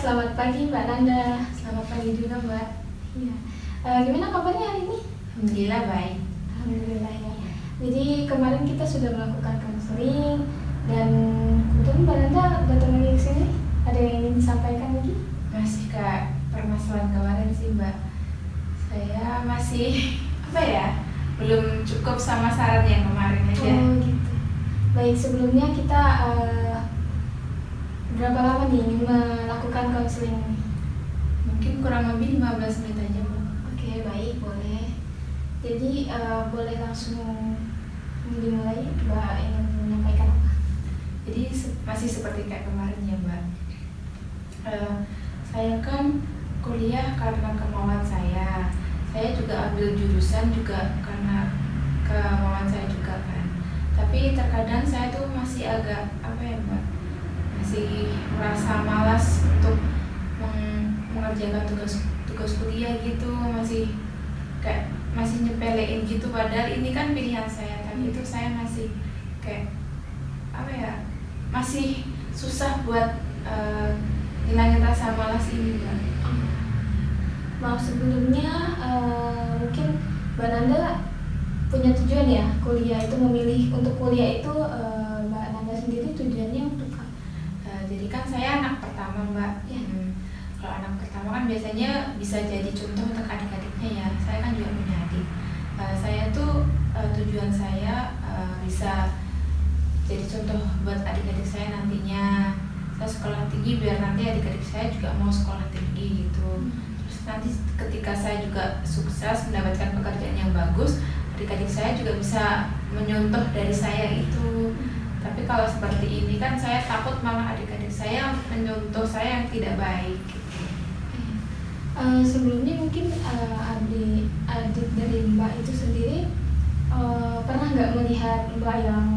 selamat pagi Mbak Nanda. Selamat pagi juga Mbak. Iya. Gimana kabarnya hari ini? Alhamdulillah baik. Alhamdulillah ya. Jadi kemarin kita sudah melakukan konseling dan kebetulan Mbak Nanda datang lagi ke sini. Ada yang ingin disampaikan lagi? Masih Kak, permasalahan kemarin sih Mbak. Saya masih belum cukup sama saran yang kemarin aja. Oh gitu. Baik, sebelumnya kita berapa lama nih ingin melakukan konseling ini? Mungkin kurang lebih 15 menit aja Mbak. Oke, baik, boleh. Jadi boleh langsung dimulai, Mbak ingin menyampaikan apa? Jadi masih seperti kayak kemarin ya Mbak. Saya kan kuliah karena kemauan saya. Saya juga ambil jurusan juga karena kemauan saya juga kan. Tapi terkadang saya tuh masih agak Mbak, masih merasa malas untuk mengerjakan tugas kuliah gitu, masih nyepelein gitu, padahal ini kan pilihan saya, tapi itu saya masih kayak masih susah buat ngilangin rasa malas ini Mbak. Maaf sebelumnya, mungkin Mbak Nanda punya tujuan ya kuliah itu, memilih untuk kuliah itu Mbak Nanda sendiri tujuannya untuk apa? Jadi kan saya anak pertama Mbak. Ya. Kalau anak pertama kan biasanya bisa jadi contoh untuk adik-adiknya ya. Saya kan juga punya adik. Saya tuh tujuan saya bisa jadi contoh buat adik-adik saya nantinya. Saya sekolah tinggi biar nanti adik-adik saya juga mau sekolah tinggi gitu. Terus nanti ketika saya juga sukses mendapatkan pekerjaan yang bagus, adik-adik saya juga bisa menyontoh dari saya itu. Tapi kalau seperti ini kan saya takut malah adik-adik saya menyontoh saya yang tidak baik gitu. Sebelumnya mungkin adik dari Mbak itu sendiri pernah nggak melihat Mbak yang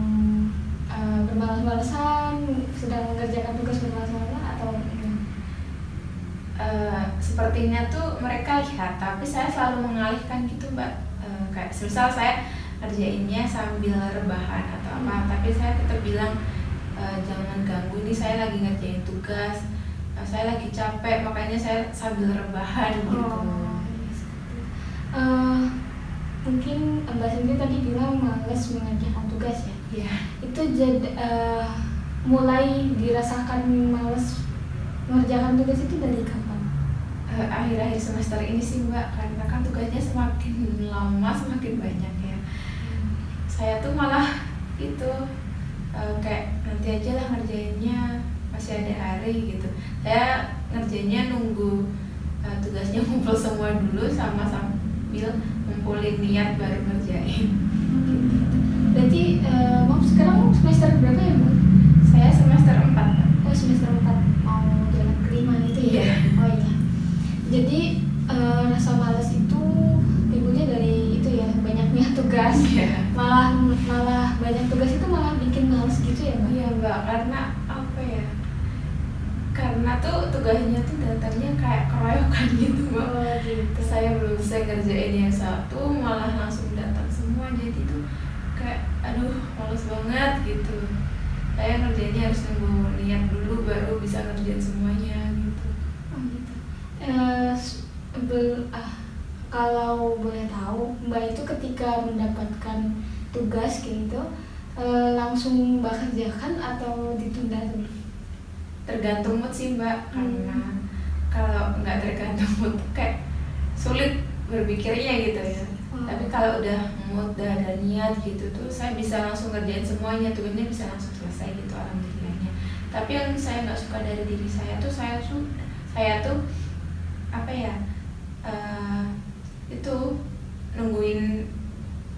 bermalas-malasan, sedang mengerjakan tugas bermalas-malasan atau sepertinya tuh mereka lihat, tapi saya selalu mengalihkan gitu Mbak. Kayak misal saya ngerjainnya sambil rebahan atau apa, tapi saya tetap bilang jangan ganggu, ini saya lagi ngerjain tugas, saya lagi capek, makanya saya sambil rebahan gitu. Mungkin Mbak sendiri tadi bilang malas mengerjakan tugas ya? Iya. Itu mulai dirasakan malas mengerjakan tugas itu dari kapan? Akhir-akhir semester ini sih Mbak, karena kan tugasnya semakin lama semakin banyak ya. Saya tuh malah itu kayak nanti aja lah ngerjainnya, masih ada hari gitu. Saya ngerjainnya nunggu tugasnya ngumpul semua dulu sambil ngumpulin niat baru ngerjain. Berarti Mom sekarang semester berapa ya Bu? Saya semester 4. Oh semester 4, mau jalan kelima gitu ya? Iya. Oh iya. Jadi rasa malas itu timbulnya dari itu ya, banyaknya tugas. Iya. Malah banyak tugas itu malah bikin malas gitu ya Mbak? Iya Mbak, karena karena tuh tugasnya tuh datangnya kayak keroyokan gitu Mbak. Oh gitu. Saya belum selesai ngerjain yang satu malah langsung datang semua, jadi tuh kayak aduh males banget gitu. Saya ngerjainnya harus nunggu niat dulu baru bisa ngerjain semuanya gitu. Oh gitu. Kalau boleh tahu Mbak itu ketika mendapatkan tugas gitu langsung Mbak kerjakan atau ditunda dulu? Tergantung mood sih Mbak, karena kalau nggak tergantung mood kayak sulit berpikirnya gitu ya. Tapi kalau udah mood, udah ada niat gitu tuh saya bisa langsung ngerjain semuanya, tugasnya bisa langsung selesai gitu alhamdulillahnya. Tapi yang saya nggak suka dari diri saya tuh itu nungguin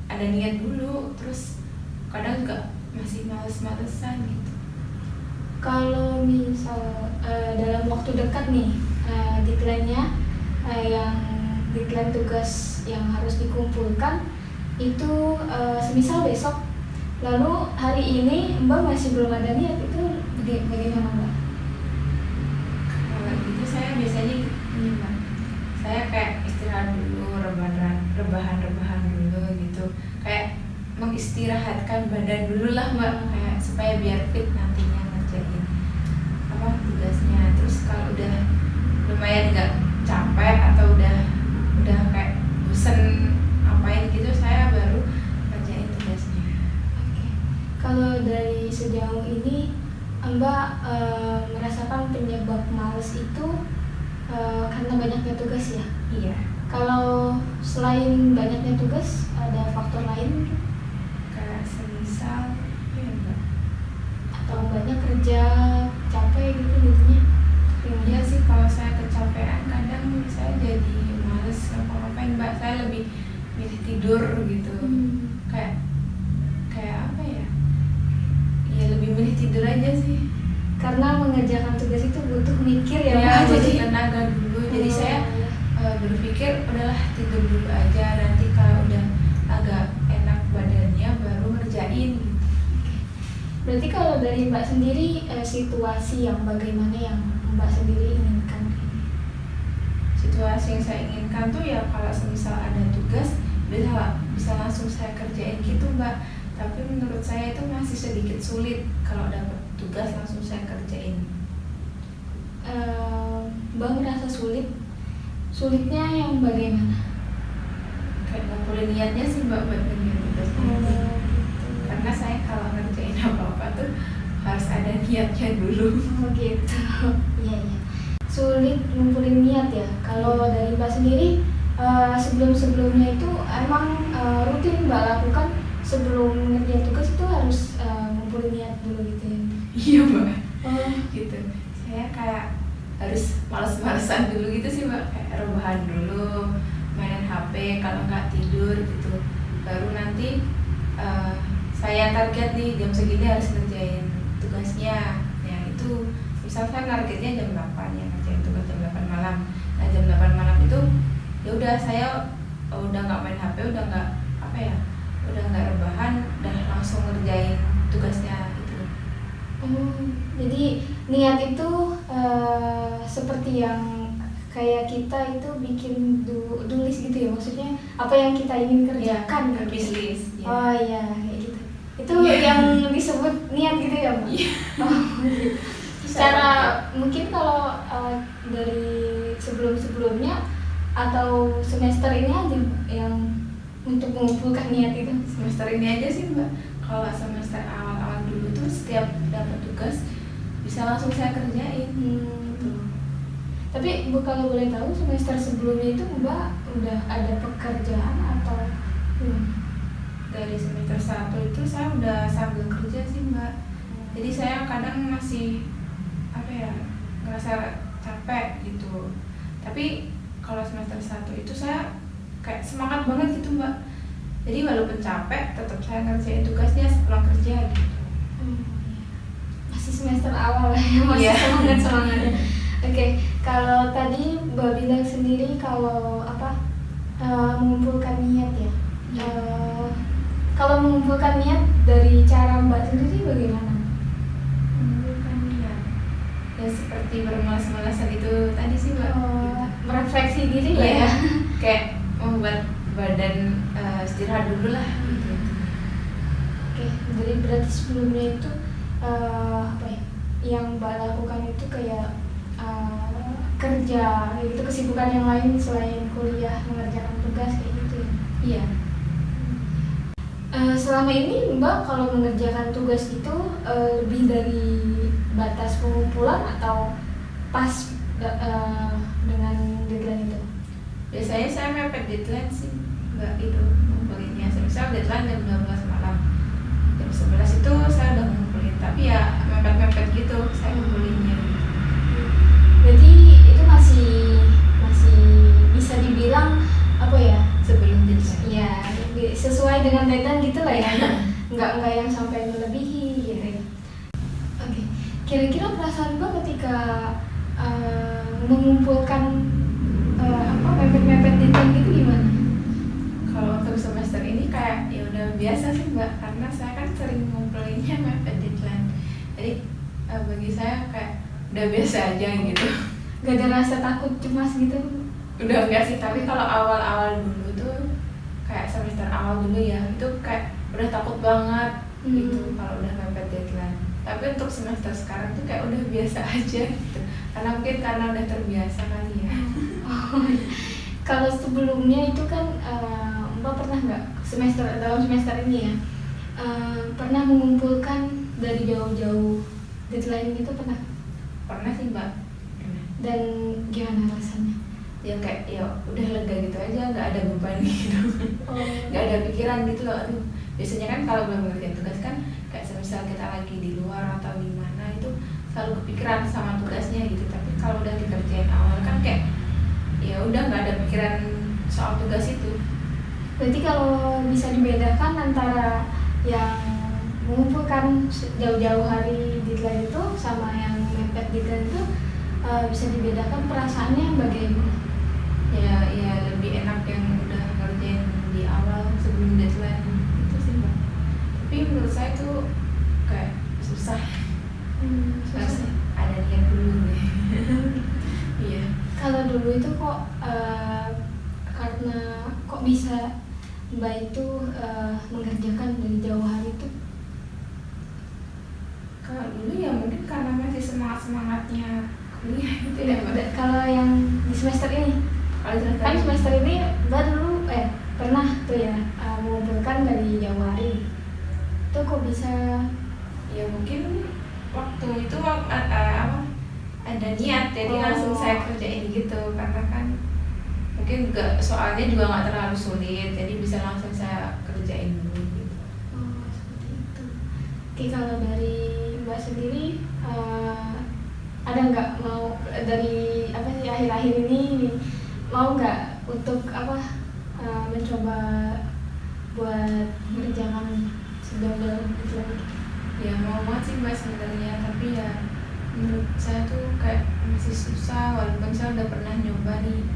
ada niat dulu, terus kadang juga masih males-malesan gitu. Kalau misal dalam waktu dekat nih deadline-nya yang deadline tugas yang harus dikumpulkan itu semisal besok, lalu hari ini Mbak masih belum ada niat, itu bagaimana Mbak? Kalau gitu saya biasanya ini Mbak, saya kayak istirahat dulu, rebahan dulu gitu, kayak mengistirahatkan badan dulu lah Mbak, kayak supaya biar fit nantinya ngerjain tugasnya. Terus kalau udah males itu karena banyaknya tugas ya. Iya. Kalau selain banyaknya tugas ada faktor lain Kayak semisal apa ya Mbak? atau banyak kerja capek gitu jadinya? Iya sih, kalau saya kecapean kadang saya jadi males ngapa-ngapain Mbak. Saya lebih milih tidur gitu. Kayak apa ya? Ya lebih milih tidur aja sih. Karena mengerjakan tugas itu butuh mikir ya, Ya, Mbak. jadi tenaga dulu. Jadi saya berpikir udahlah tidur dulu aja, nanti kalau udah agak enak badannya baru ngerjain gitu. Berarti kalau dari Mbak sendiri situasi yang bagaimana yang Mbak sendiri inginkan? Situasi yang saya inginkan tuh ya kalau semisal ada tugas bisa langsung saya kerjain gitu Mbak. Tapi menurut saya itu masih sedikit sulit kalau dapat tugas langsung saya kerjain. Mbak merasa sulit? Sulitnya yang bagaimana? Kayak ngumpulin niatnya sih Mbak buat ngerjain tugasnya. Karena saya kalau ngerjain apa-apa tuh harus ada niatnya dulu. Oh gitu. Iya iya. Sulit ngumpulin niat ya. Kalau dari Mbak sendiri sebelum-sebelumnya itu emang rutin Mbak lakukan sebelum ngerjain tugas itu harus ngumpulin niat dulu gitu ya? Iya Mbak. Oh. Gitu. Saya kayak harus males-malesan dulu gitu sih Mbak. Kayak rebahan dulu, mainin HP, kalau nggak tidur gitu. Baru nanti saya target nih jam segini harus ngerjain tugasnya. Ya itu misal saya targetnya jam 8 ya, ngerjain tugas jam 8 malam. Nah jam 8 malam itu ya udah saya udah nggak main HP, udah nggak udah nggak rebahan, udah langsung ngerjain tugasnya itu. Jadi niat itu seperti yang kayak kita itu bikin tulis gitu ya, maksudnya apa yang kita ingin kerjakan Ya, gitu. wish list, ya. Oh iya kayak gitu. Itu Yeah. yang disebut niat gitu ya Mbak? Iya. Oh, gitu. Secara mungkin kalau dari sebelum-sebelumnya atau semester ini aja yang untuk mengumpulkan niat itu. Semester ini aja sih Mbak. Kalau semester awal-awal dulu tuh setiap dapat tugas bisa langsung saya kerjain. Gitu. Tapi Bu kalau boleh tahu semester sebelumnya itu Mbak udah ada pekerjaan atau Dari semester 1 itu saya udah sambil kerja sih Mbak. Jadi saya kadang masih ngerasa capek gitu. Tapi kalau semester 1 itu saya kayak semangat banget gitu Mbak. Jadi walaupun capek tetap saya ngerjain tugasnya sepulang kerja gitu. Masih semester awal ya, masih semangat-semangatnya. Oke, kalau tadi Mbak bilang sendiri kalau mengumpulkan niat ya. Kalau mengumpulkan niat dari cara Mbak sendiri bagaimana? Mengumpulkan niat ya seperti bermalas-malasan itu tadi sih Mbak. Merefleksi diri Iya, ya. kayak membuat badan istirahat dulu lah gitu. Oke, jadi berarti sebelumnya itu yang Mbak lakukan itu kayak kerja, gitu kesibukan yang lain selain kuliah mengerjakan tugas kayak gitu ya. Iya. Selama ini Mbak kalau mengerjakan tugas itu lebih dari batas pengumpulan atau pas dengan deadline itu? Biasanya saya mepet deadline sih Mbak itu ngumpulinnya. Misal deadline jam 12 malam, jam 11 itu saya udah ngumpulin. Tapi ya mepet-mepet gitu saya ngumpulinnya. Berarti itu masih bisa dibilang Sebelum deadline. ya sesuai dengan deadline gitu lah ya. nggak yang sampai melebihi gitu ya. Oke, kira-kira perasaan Mbak ketika mengumpulkan mepet-mepet deadline gitu gimana? Kalau untuk semester ini kayak ya udah biasa sih Mbak, karena saya kan sering ngumpulinnya mepet deadline. Jadi bagi saya kayak udah biasa aja gitu. Gak ada rasa takut cemas gitu? Udah enggak sih, tapi kalau awal-awal dulu tuh kayak semester awal dulu ya itu kayak udah takut banget gitu kalau udah mepet deadline. Tapi untuk semester sekarang tuh kayak udah biasa aja gitu, karena mungkin karena udah terbiasa kali ya. Kalau sebelumnya itu kan Mbak pernah nggak dalam semester ini ya pernah mengumpulkan dari jauh-jauh deadline gitu pernah? Pernah sih Mbak. Dan gimana rasanya? Ya kayak ya udah lega gitu aja, nggak ada beban gitu, nggak ada pikiran gitu loh. Aduh, biasanya kan kalau belum ngerjain tugas kan kayak semisal kita lagi di luar atau di mana itu selalu kepikiran sama tugasnya gitu. Tapi kalau udah dikerjain awal kan kayak ya udah nggak ada pikiran soal tugas itu. Berarti kalau bisa dibedakan antara yang mengumpulkan jauh-jauh hari deadline itu sama yang mepet deadline itu bisa dibedakan perasaannya bagaimana? Ya lebih enak yang udah ngerjain di awal sebelum deadline itu sih Mbak. Tapi menurut saya tuh kayak susah. Harus ada niat dulu deh. Iya. Kalau dulu itu kok karena kok bisa Mbak itu mengerjakan dari jauh hari itu? Kalau dulu ya mungkin karena masih semangatnya kuliah gitu ya Mbak. Kalau yang di semester ini, kan semester ini Mbak dulu pernah tuh ya mengumpulkan dari jauh hari. Itu kok bisa? Ya mungkin waktu itu ada niat, jadi langsung saya kerjain gitu, karena kan mungkin juga soalnya juga nggak terlalu sulit, jadi bisa langsung saya kerjain dulu gitu. Oh, seperti itu. Oke, kalau dari Mbak sendiri ada nggak mau dari akhir-akhir ini mau nggak untuk mencoba buat mengerjakan sedang-sedang itu lagi? Ya mau banget sih Mbak sebenarnya, tapi ya menurut saya tuh kayak masih susah, walaupun saya udah pernah nyoba nih,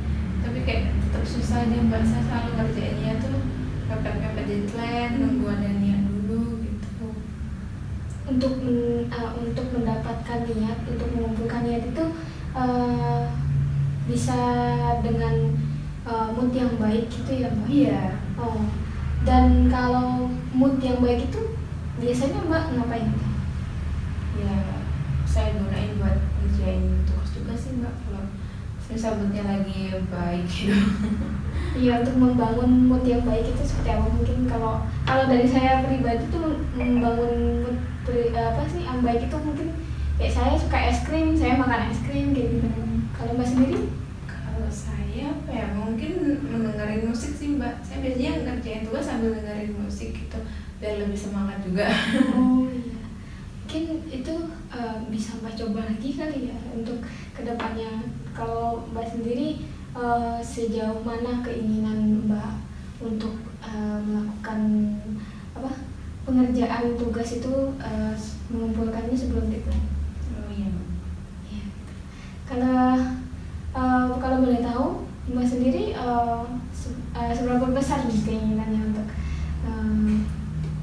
tapi kayak tetap susah aja Mbak. Saya selalu ngerjainnya tuh mepet-mepet deadline, nunggu ada niat dulu gitu. Untuk mendapatkan niat, untuk mengumpulkan niat itu bisa dengan mood yang baik gitu ya Mbak? Iya. Oh. Dan kalau mood yang baik itu biasanya Mbak ngapain? Ya saya gunain buat ngerjain tugas-tugas sih Mbak, kalau misal moodnya lagi baik gitu. Iya, untuk membangun mood yang baik itu seperti apa? Mungkin kalau dari saya pribadi tuh membangun mood yang baik itu mungkin kayak saya suka es krim, saya makan es krim kayak gitu. Kalau Mbak sendiri? Kalau saya mungkin mendengarin musik sih Mbak. Saya biasanya ngerjain tugas sambil dengerin musik gitu, biar lebih semangat juga. Oh iya, mungkin itu bisa Mbak coba lagi kali ya untuk kedepannya. Kalau Mbak sendiri sejauh mana keinginan Mbak untuk melakukan pengerjaan tugas itu mengumpulkannya sebelum deadline? Oh iya Mbak. Ya. Kalau boleh tahu Mbak sendiri seberapa besar nih keinginannya untuk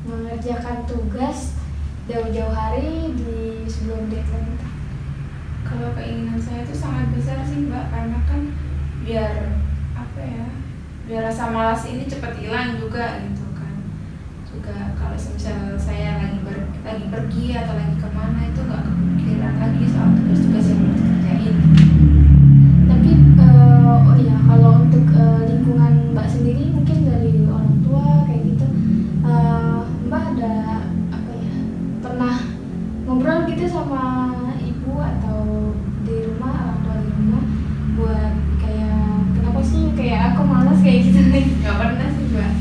mengerjakan tugas jauh-jauh hari di sebelum deadline itu? Kalau keinginan saya itu sangat besar sih Mbak, karena kan biar biar rasa malas ini cepat hilang juga gitu kan. Juga kalau misalnya saya lagi pergi atau lagi kemana itu nggak kepikiran lagi soal tugas-tugas yang harus dikerjain. Tapi kalau untuk lingkungan Mbak sendiri, mungkin dari orang tua kayak gitu, Mbak ada pernah ngobrol gitu sama ibu atau di rumah, orang tua di rumah, buat kayak kenapa sih kayak aku malas kayak gitu nih? Nggak pernah sih Mbak.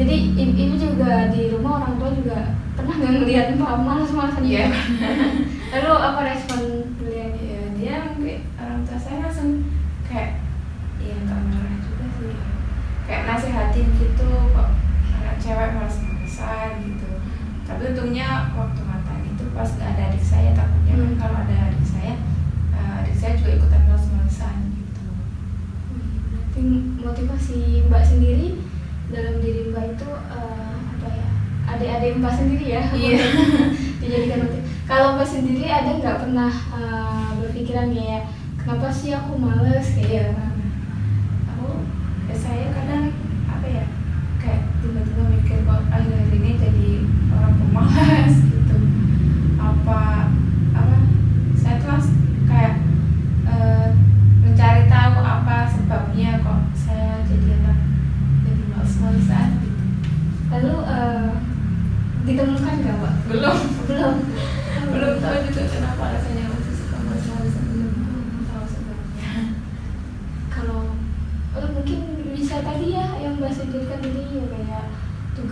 Jadi ibu juga di rumah, orang tua juga pernah nggak ngeliat Mbak malas-malasan? Iya. Lalu apa respon beliau? Ya dia mungkin orang tua saya langsung kayak ya nggak marah juga sih, kayak nasihatin gitu, kok anak cewek malas-malasan gitu. Tapi untungnya waktu ngatain itu pas nggak ada adik saya, takutnya kan kalau ada adik saya juga ikutan malas-malasan gitu. Berarti motivasi Mbak sendiri dalam diri Mbak itu adik-adik Mbak sendiri ya? Iya. Dijadikan motivasi. Kalau Mbak sendiri ada nggak pernah berpikiran kayak kenapa sih aku males kayak? Saya kadang kayak tiba-tiba mikir kok akhir-akhir ini jadi orang pemalas gitu. Saya tuh kayak mencari tahu apa sebabnya kok saya jadi males-malesan gitu. Lalu ditemukan nggak Mbak? Belum tahu juga kenapa rasanya masih suka males-malesan, belum tahu.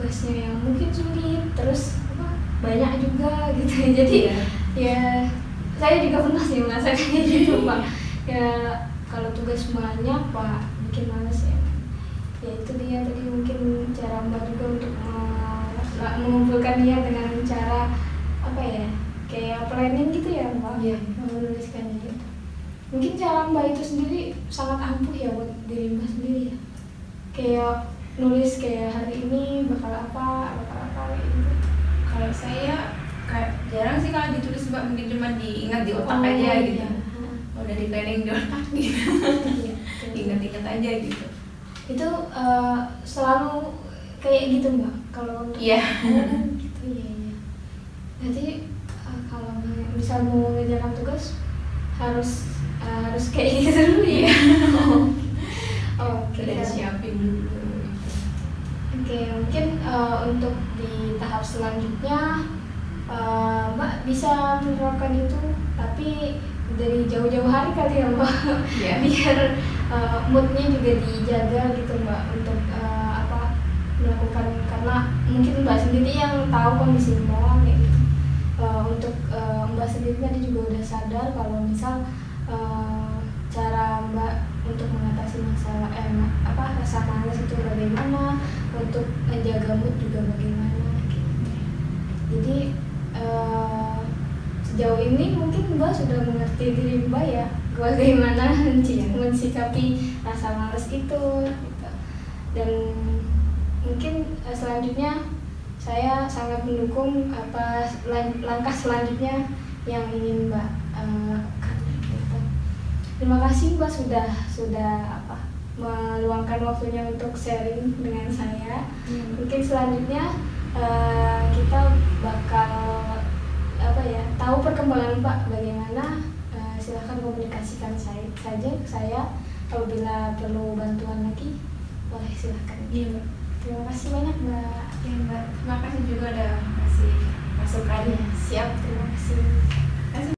tugasnya yang mungkin sulit, terus apa, banyak juga gitu. Jadi ya saya juga pernah sih merasakan kayak gitu Mbak. Ya kalau tugas banyak Pak bikin males ya. Ya itu dia tadi mungkin cara Mbak juga untuk mengumpulkan dia dengan cara apa ya, kayak planning gitu ya Mbak. Iya. Menuliskannya gitu. Mungkin cara Mbak itu sendiri sangat ampuh ya buat diri Mbak sendiri ya. Kayak nulis kayak hari ini bakal apa kayak gitu. Kalau saya jarang sih kalau ditulis Mbak, mungkin cuma diingat di otak aja iya. gitu. Udah di planning di otak gitu. Iya, Ingat-ingat aja gitu. itu selalu kayak gitu Mbak kalau untuk Iya. gitu ya. Jadi kalau misal mau mengerjakan tugas harus kayak gitu dulu ya. Oke. Udah disiapin dulu. Oke, mungkin untuk di tahap selanjutnya Mbak bisa menerapkan itu, tapi dari jauh-jauh hari kali ya Mbak. Iya. Biar moodnya juga dijaga gitu Mbak untuk melakukan, karena mungkin Mbak sendiri yang tahu kondisi Mbak kayak gitu. Untuk Mbak sendiri tadi juga udah sadar kalau misal cara Mbak untuk mengatasi masalah rasa malas itu bagaimana, untuk menjaga mood juga bagaimana gitu. Jadi sejauh ini mungkin Mbak sudah mengerti diri Mbak ya, bagaimana mensikapi rasa malas itu gitu. Dan mungkin selanjutnya saya sangat mendukung langkah selanjutnya yang ingin Mbak lakukan gitu. Terima kasih Mbak sudah meluangkan waktunya untuk sharing dengan saya. Mungkin selanjutnya kita bakal tahu perkembangan Mbak bagaimana. Silahkan komunikasikan saja ke saya apabila perlu bantuan lagi, boleh silahkan. Iya Mbak. Terima kasih banyak Mbak. Ya Mbak, terima kasih juga udah kasih masukan. Siap, terima kasih.